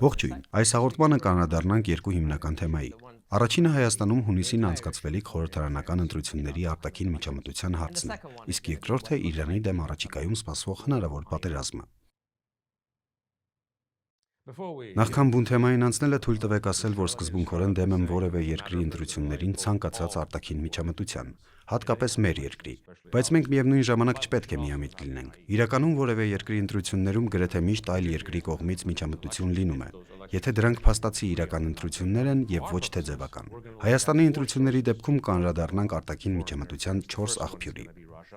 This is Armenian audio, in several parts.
Ողջույն, այս հաղորդմանը կանրադառնանք երկու հիմնական թեմայի։ Առաջինը Հայաստանում հունիսին անցկացվելիք խորհրդարանական ընտրությունների արտաքին միջամտության հարցն է, իսկ երկրորդը Իրանի դեմ առաջիկայում սպասվող հնարավոր պատերազմը։ Նախքան բուն թեմային անցնելը թույլ տվեք ասել, որ սկզբունքորեն դեմ եմ որևէ երկրի ընտրություններին ցանկացած արտաքին միջամտության, հատկապես մեր երկրի, բայց մենք միևնույն ժամանակ չպետք է միամիտ լինենք։ Իրականում որևէ երկրի ընտրություններում գրեթե միշտ այլ երկրի կողմից միջամտություն լինում է, եթե դրանք փաստացի իրական ընտրություններ են եւ ոչ թե ձևական։ Հայաստանի ընտրությունների դեպքում կանրադառնանք արտաքին միջամտության 4 աղբյուրի։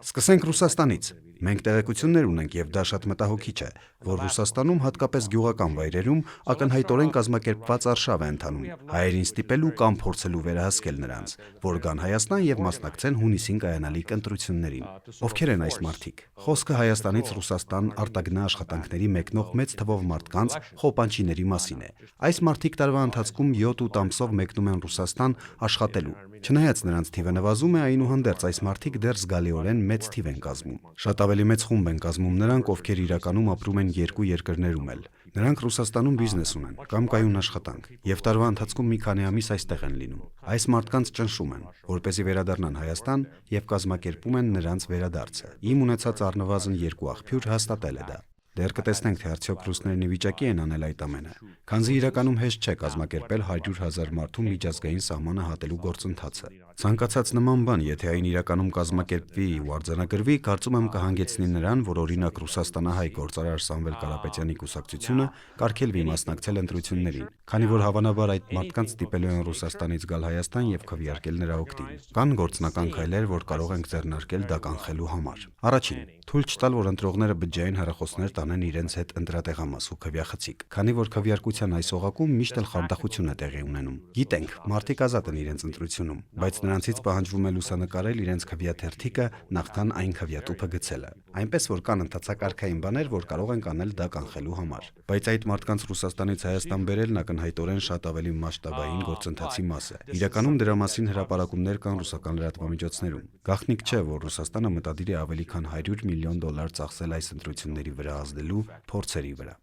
Սկսենք Ռուսաստանից։ Մենք տեղեկություններ ունենք եւ դա շատ մտահոգիչ է, որ Ռուսաստանում հատկապես գյուղական վայրերում ակնհայտորեն կազմակերպված արշավ է ընթանում հայերին ստիպելու կամ փորձելու վերահսկել նրանց, որ գան Հայաստան եւ մասնակցեն հունիսին կայանալիք ընտրություններին։ Ովքեր են այս մարդիկ։ Խոսքը Հայաստանից Ռուսաստան արտագնա աշխատանքների մեկնող մեծ թվով մարդկանց խոպանչիների մասին է։ Այս մարդիկ տարվա ընթացքում 7-8 ամսով մեկնում են Ռուսաստան աշխատելու։ Չնայած նրանց թիվը նվազում է, այնուհանդերձ այս մարդիկ դեռ զգալիորեն մեծ թիվ են կազմում։ Շատ ավելի մեծ խումբ են կազմում նրանք, ովքեր իրականում ապրում են երկու երկրներում էլ։ Նրանք Ռուսաստանում բիզնես ունեն կամ կայուն աշխատանք եւ տարվա ընթացքում մի քանի ամիս այստեղ են լինում։ Այս մարդկանց ճնշում են, որպեսզի վերադառնան Հայաստան եւ կազմակերպում են նրանց վերադարձը։ Իմ ունեցած առնվազն 2 աղբյուր հաստատել է դա։ Դեռ կտեսնենք, թե արդյոք ռուսներն ի վիճակի են անել այդ ամենը, քանզի իրականում հեշտ չէ կազմակերպել 100,000 մարդու միջազգային սահմանը հատելու գործընթացը։ Ցանկացած նման բան, եթե այն իրականում կազմակերպվի ու արձանագրվի, կարծում եմ կհանգեցնի նրան, որ օրինակ Ռուսաստանահայ գործարար Սամվել Կարապետյանի կուսակցությունը կարգելվի մասնակցել ընտրություններին, քանի որ հավանաբար այդ մարդկանց ստիպելու են Ռուսաստանից գալ Հայաստան եւ քվեարկել նրա օգտին։ Կան գործնական քայլեր, որ կարող ենք ձեռնարկել դա կանխելու համար։ Առաջին, թույլ չտալ, որ ընտրողները բջջային հեռախոսներ տանեն իրենց հետ ընտրատեղամաս ու քվեախցիկ, քանի որ քվեարկության այս օղակում միշտ էլ խարդախություն է տեղի ունենում։ Գիտենք, մարդիկ ազատ են իրենց ընտրությունում, բայց նրանցից պահանջվում է լուսանկարել իրենց քվեաթերթիկը նախքան այն քվեատուփը գցելը։ Այնպես որ կան ընթացակարգային բաներ, որ կարող ենք անել դա կանխելու համար։ Բայց այդ մարդկանց Ռուսաստանից Հայաստան բերելն ակնհայտորեն շատ ավելի մասշտաբային գործընթացի մաս է։ Իրականում դրա մասին հրապարակումներ կան ռուսական լրատվամիջոցներում։ Գաղտնիք չէ, որ Ռուսաստանը մտադիր է ավելի քան $100 միլիոն ծախսել այս ընտրությունների վրա ազդելու փորձերի վրա։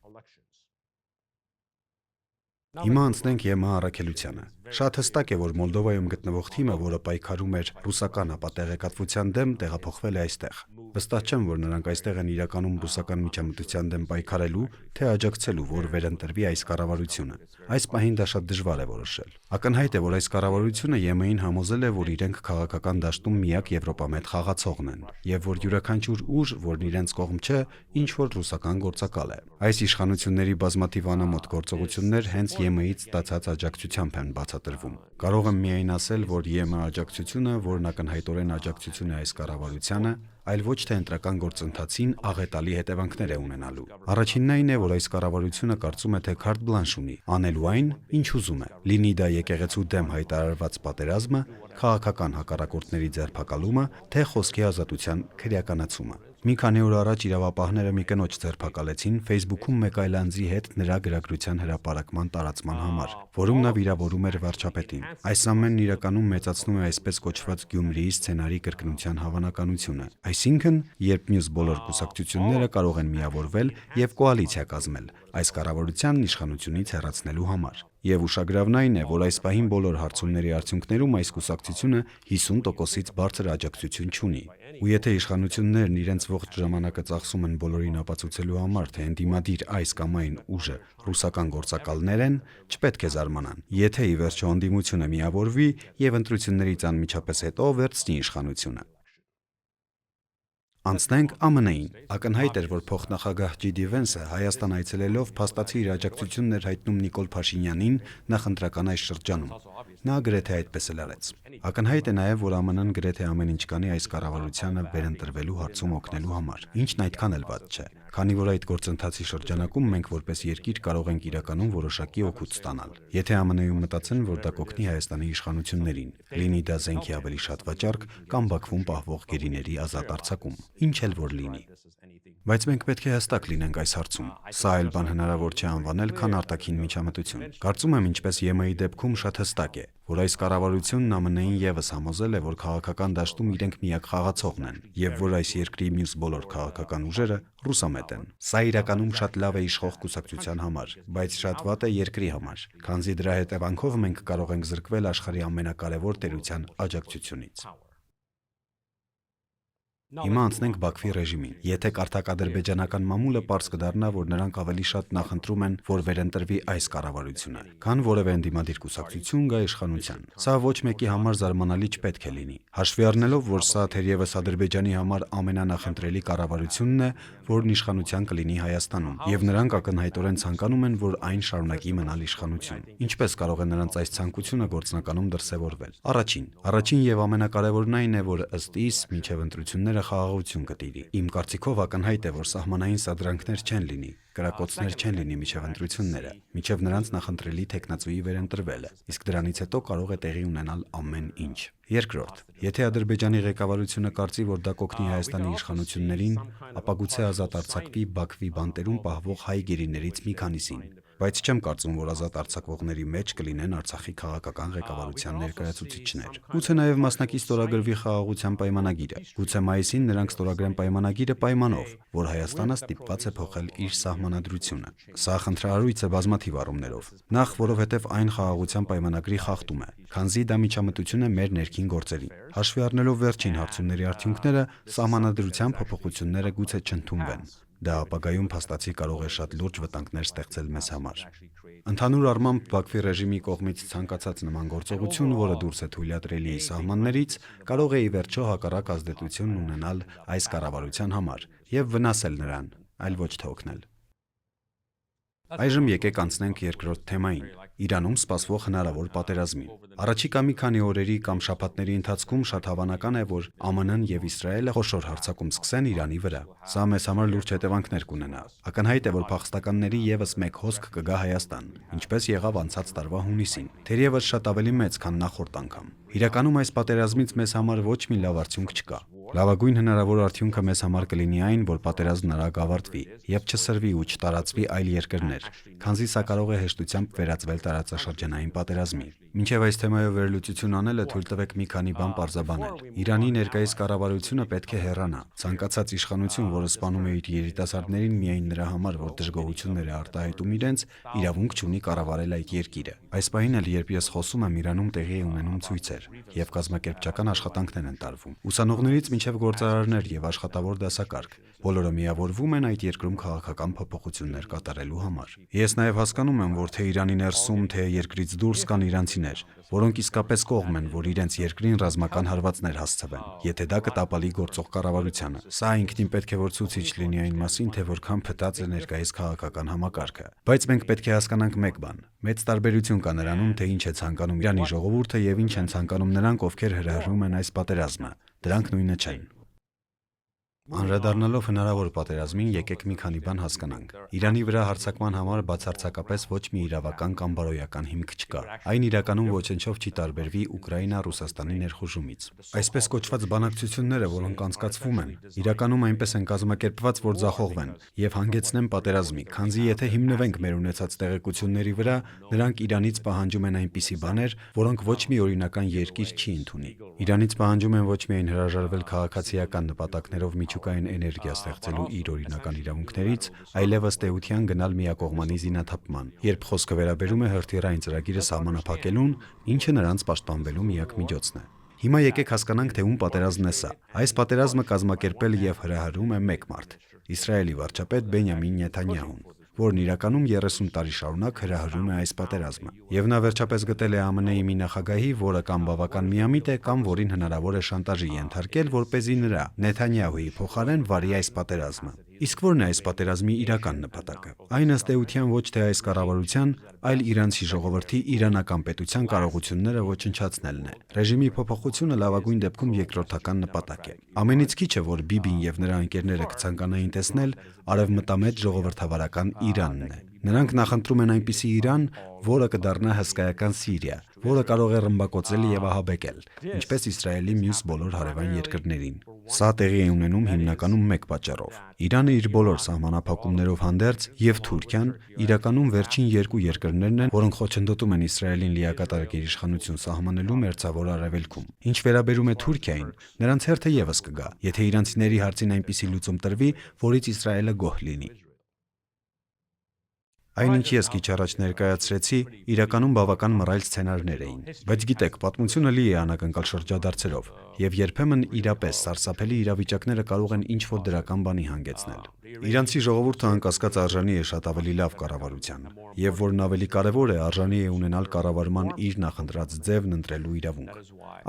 Հիմա անցնենք ԵՄԱ առաքելությանը։ Շատ հստակ է, որ Մոլդովայում գտնվող թիմը, որը պայքարում էր ռուսական ապատեղեկատվության դեմ, տեղափոխվել է այստեղ։ Վստահ չեմ, որ նրանք այստեղ են իրականում ռուսական միջամտության դեմ պայքարելու, թե աջակցելու, որ վերընտրվի այս կառավարությունը։ Այս պահին դա շատ դժվար է որոշել։ Ակնհայտ է, որ այս կառավարությունը ԵՄ-ին համոզել է, որ իրենք քաղաքական դաշտում միակ եվրոպամետ խաղացողն են, եւ որ յուրաքանչյուր ուժ, որն իրենց կողմ չէ, ինչ որ ռուսական գործակալ է։ Այս իշխանությունների բազմաթիվ անամոթ գործողություններ հենց ԵՄ-ից ստացած աջակցությամբ են բացատրվում։ Կարող եմ միայն ասել, որ ԵՄ աջակցությունը, որն ակնհայտորեն աջակցություն է այս կառավարությանը, այլ ոչ թե ընտրական գործընթացին աղետալի հետևանքներ է ունենալու։ Առաջինն այն է, որ այս կառավարությունը կարծում է, թե քարտ բլանշ ունի, անելու այն, ինչ ուզում է։ Լինի դա եկեղեցու դեմ հայտարարված պատերազմը, քաղաքական հակառակորդների ձերբակալումը, թե խոսքի ազատության քրեականացումը։ Մի քանի օր առաջ իրավապահները մի կնոջ ձերբակալեցին Facebook-ում մեկ այլ անձի հետ նրա գրագրության հրապարակման տարածման համար, որում նա վիրավորում էր վարչապետին։ Այս ամենն իրականում մեծացնում է այսպես կոչված Գյումրիի սցենարի կրկնության հավանականությունը։ Այսինքն, երբ մյուս բոլոր կուսակցությունները կարող են միավորվել եւ կոալիցիա կազմել այս կառավարությանն իշխանությունից հեռացնելու համար։ Եվ ուշագրավն այն է, որ այս պահին բոլոր հարցումների արդյունքներում այս կուսակցությունը 50%-ից բարձր աջակցություն չունի։ Ու եթե իշխանություններն իրենց ողջ ժամանակը ծախսում են բոլորին ապացուցելու համար, թե ընդդիմադիր այս կամ այն ուժը ռուսական գործակալներ են, չպետք է զարմանան, եթե ի վերջո ընդդիմությունը միավորվի եւ ընտրություններից անմիջապես հետո վերցնի իշխանությունը։ Անցնենք ԱՄՆ-ին։ Ակնհայտ էր, որ փոխնախագահ Ջի Վենսը Հայաստան այցելելով փաստացի իր աջակցությունն էր հայտնում Նիկոլ Փաշինյանին նախընտրական այս շրջանում։ Նա գրեթե այդպես էլ արեց։ Ակնհայտ է նաև, որ ԱՄՆ-ն գրեթե ամեն ինչ կանի այս կառավարությանը վերընտրվելու հարցում օգնելու համար, ինչն այդքան էլ վատ չէ, քանի որ այդ գործընթացի շրջանակում մենք որպես երկիր կարող ենք իրականում որոշակի օգուտ ստանալ։ Եթե ԱՄՆ-ում մտածեն, որ դա կօգնի Հայաստանի իշխանություններին, լինի դա զենքի ավելի շատ վաճառք կամ Բաքվում պահվող գերիների ազատ արձակում, ինչ էլ որ լինի։ Բայց մենք պետք է հստակ լինենք այս հարցում։ Սա այլ բան հնարավոր չէ անվանել, քան արտաքին միջամտություն։ Կարծում եմ, ինչպես ԵՄ-ի դեպքում շատ հստակ է, որ այս կառավարությունն ԱՄՆ-ին եւս համոզել է, որ քաղաքական դաշտում իրենք միակ խաղացողն են, եւ որ այս երկրի մյուս բոլոր քաղաքական ուժերը ռուսամետ են։ Սա իրականում շատ լավ է իշխող կուսակցության համար, բայց շատ վատ է երկրի համար, քանզի դրա հետևանքով մենք կարող ենք զրկվել աշխարհի ամենակարևոր տերության աջակցությունից։ Հիմա անցնենք Բաքվի ռեժիմին։ Եթե կարգադրբեջանական մամուլը պարզ կդառնա, որ նրանք ավելի շատ նախընտրում են, որ վերընտրվի այս կառավարությունը, քան որևէ ընդդիմադիր կուսակցություն գա իշխանության, սա ոչ մեկի համար զարմանալի չպետք է լինի։ Հաշվի առնելով, որ սա թերևս Ադրբեջանի համար ամենանախընտրելի կառավարությունն է, որն իշխանության կլինի Հայաստանում, եւ նրանք ակնհայտորեն ցանկանում են, որ այն շարունակի մնալ իշխանություն։ Ինչպես կարող է նրանց այս ցանկությունը գործնականում դրսևորվել։ Առաջին եւ ամենակարևորն այն է, որ ըստ իս մինչեւ ընտրությունները խաղաղություն կտիրի։ Իմ կարծիքով ակնհայտ է, որ սահմանային սադրանքներ չեն լինի, կրակոցներ չեն լինի մինչև ընտրությունները, մինչև նրանց նախընտրելի թեկնածուի վերընտրվելը, իսկ դրանից հետո կարող է տեղի ունենալ ամեն ինչ։ Երկրորդ, եթե Ադրբեջանի ղեկավարությունը կարծի, որ դա կօգնի Հայաստանի իշխանություններին, ապա գուցե ազատ արձակվի Բաքվի բանտերում պահվող հայ գերիներից մի քանիսին, բայց չեմ կարծում, որ ազատ արձակվողների մեջ կլինեն Արցախի քաղաքական ղեկավարության ներկայացուցիչներ։ Գուցե նաև մասնակից ստորագրվի խաղաղության պայմանագիրը։ Գուցե մայիսին նրանք ստորագրեն պայմանագիրը պայմանով, որ Հայաստանը ստիպված է փոխել իր սահմանադրությունը։ Սա խնդրահարույց է բազմաթիվ առումներով։ Նախ, որովհետև այն խաղաղության պայմանագրի խախտում է, քանզի դա միջամտություն է մեր ներքին գործերին։ Հաշվի առնելով վերջին հարցումների արդյունքները, սահմանադրության փոփոխությունները գուցե չընդունվեն։ Դա ապագայում փաստացի կարող է շատ լուրջ վտանգներ ստեղծել մեզ համար։ Ընդհանուր առմամբ Բաքվի ռեժիմի կողմից ցանկացած նման գործողություն, որը դուրս է թույլատրելի սահմաններից, կարող է ի վերջո հակառակ ազդեցություն ունենալ այս կառավարության համար եւ վնասել նրան, այլ ոչ թե օգնել։ Այժմ եկեք անցնենք երկրորդ թեմային՝ Իրանում սպասվող հնարավոր պատերազմին։ Առաջիկա մի քանի օրերի կամ շաբաթների ընթացքում շատ հավանական է, որ ԱՄՆ-ն եւ Իսրայելը խոշոր հարձակում սկսեն Իրանի վրա։ Սա մեզ համար լուրջ հետևանքներ կունենա։ Ակնհայտ է, որ փախստականների եւս մեկ հոսք կգա Հայաստան, ինչպես եղավ անցած տարվա հունիսին, թերևս շատ ավելի մեծ, քան նախորդ անգամ։ Իրականում այս պատերազմից մեզ համար ոչ մի լավ արդյունք չկա։ Լավագույն հնարավոր արդյունքը մեզ համար կլինի այն, որ պատերազմն արագ ավարտվի եւ չսրվի ու չտարածվի այլ երկրներ, քանզի սա կարող է հեշտությամբ վերածվել տարածաշրջանային պատերազմի։ Մինչև այս թեմայով վերլուծություն անելը թույլ տվեք մի քանի բան պարզաբանել։ Իրանի ներկայիս կառավարությունը պետք է հեռանա։ Ցանկացած իշխանություն, որը սպանում է իր երիտասարդներին միայն նրա համար, որ դժգոհություններ է արտահայտում իրենց, իրավունք չունի կառավարել այդ երկիրը։ Այս պահին էլ, երբ ես խոսում եմ, Իրանում տեղի է ունենում ցույցեր եւ կազմակերպչական աշխատանքներ են տարվում։ Ուսանողներից մինչև գործարարներ եւ աշխատավոր դասակարգ բոլորը միավորվում են այդ երկրում քաղաքական փոփոխություններ կատարելու համար։ Ես նաեւ հասկանում եմ, որ թե Իրանի ներսում, թե երկրից դուրս կան իրանցիներ, որոնք իսկապես կողմ են, որ իրենց երկրին ռազմական հարվածներ հասցվեն, եթե դա կտապալի գործող կառավարությանը։ Սա ինքնին պետք է որ ցուցիչ լինի այն մասին, թե որքան փտած է ներկայիս քաղաքական համակարգը։ Բայց մենք պետք է հասկանանք մեկ բան. մեծ տարբերություն կա նրանում, թե ինչ է ցանկանում Իրանի ժողովուրդը եւ ինչ են ցանկանում նրանք, ովքեր հրահրում են այս պատերազմը։ Դրանք նույնը չեն։ Անդրադառնալով հնարավոր պատերազմին, եկեք մի քանի բան հասկանանք։ Իրանի վրա հարձակման համար բացարձակապես ոչ մի իրավական կամ բարոյական հիմք չկա։ Այն իրականում ոչնչով չի տարբերվի Ուկրաինա-Ռուսաստանի ներխուժումից։ Այսպես կոչված բանակցությունները, որոնք անցկացվում են, իրականում այնպես են կազմակերպված, որ ձախողվեն եւ հանգեցնեն պատերազմի, քանզի եթե հիմնվենք մեր ունեցած տեղեկությունների վրա, նրանք Իրանից պահանջում են այնպիսի բաներ, որոնք ոչ մի օրինական երկիր չի ընդունի։ Իրանից պահանջում են ոչ միայն հրաժարվել քաղաքացիական նպատակներով միջուկային էներգիա ստեղծելու իր օրինական իրավունքներից, այլև ըստ էության գնալ միակողմանի զինաթափման, երբ խոսքը վերաբերում է հրթիռային ծրագիրը սահմանափակելուն, ինչը նրանց պաշտպանվելու միակ միջոցն է։ Հիմա եկեք հասկանանք, թե ում պատերազմն է սա։ Այս պատերազմը կազմակերպել եւ հրահրում է մեկ մարդ՝ Իսրայելի վարչապետ Բենյամին Նեթանյահուն, որն իրականում 30 տարի շարունակ հրահրում է այս պատերազմը։ Եվ նա վերջապես գտել է ԱՄՆ-ի մի նախագահի, որը կամ բավական միամիտ է, կամ որին հնարավոր է շանտաժի ենթարկել, որպեսզի նրա Նեթանյահուի փոխարեն վարի այս պատերազմը։ Իսկ ո՞րն է այս պատերազմի իրական նպատակը։ Այն ըստ էության ոչ թե այս կառավարության, այլ իրանցի ժողովրդի իրանական պետության կարողությունները ոչնչացնելն է։ Ռեժիմի փոփոխությունը լավագույն դեպքում երկրորդական նպատակ է։ Ամենից քիչը, որ Բիբին եւ նրա ընկերները կցանկանային տեսնել, արևմտամետ ժողովրդավարական Իրանն է։ Նրանք նախընտրում են այնպիսի Իրան, որը կդառնա հսկայական Սիրիա, որը կարող է ռմբակոծել եւ ահաբեկել, ինչպես Իսրայելի մյուս բոլոր հարևան երկրներին։ Սա տեղի է ունենում հիմնականում մեկ պատճառով։ Իրանը իր բոլոր սահմանափակումներով հանդերձ եւ Թուրքիան իրականում վերջին երկու երկրներն են, որոնք խոչընդոտում են Իսրայելին լիակատար գերիշխանություն սահմանելու մերձավոր արևելքում։ Ինչ վերաբերում է Թուրքիային, նրանց հերթը եւս կգա, եթե իրանցիների հարցին այնպիսի լուծում տրվի, որից Իսրայելը գոհ լինի։ Այնինչ ես քիչ առաջ ներկայացրեցի, իրականում բավական մռայլ սցենարներ էին, բայց գիտեք, պատմությունը լի է անակնկալ շրջադարձերով, եւ երբեմն իրապես սարսափելի իրավիճակները կարող են ինչ-որ դրական բանի հանգեցնել։ Իրանցի ժողովուրդը անկասկած արժանի է շատ ավելի լավ կառավարության, եւ որն ավելի կարեւոր է, արժանի է ունենալ կառավարման իր նախընտրած ձևն ընտրելու իրավունք։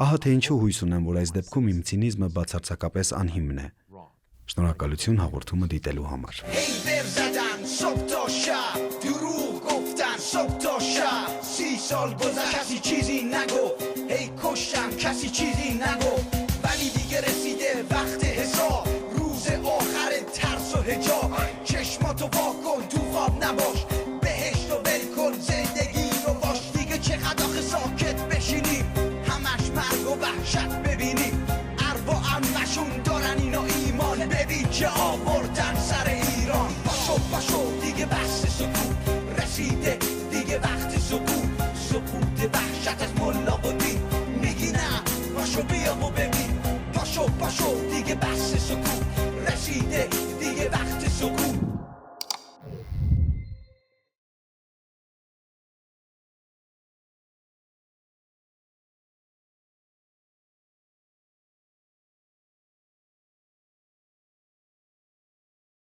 Ահա թե ինչու հույս ունեմ, որ այս դեպքում իմ ցինիզմը բացարձակապես անհիմն է։ Շնորհակալություն հաղորդումը դիտելու համար։ سال گذشت کسی چیزی نگو هی کشتم کسی چیزی نگو ولی دیگه رسیده وقت حساب روز آخر ترس و حجاب چشماتو وا کن تو خواب نباش بهشت و ول کن زندگی رو باش دیگه چقدر آخه ساکت بشینیم همش مرگ و وحشت ببینیم ارواح نشون دارن اینا ایمان ببین که آوردن سر ایران پاشو دیگه بحث سکوت رسیده دیگه وقت سکوت سکوت وحشت از ملا و دین میگی نه پاشو بیا و ببین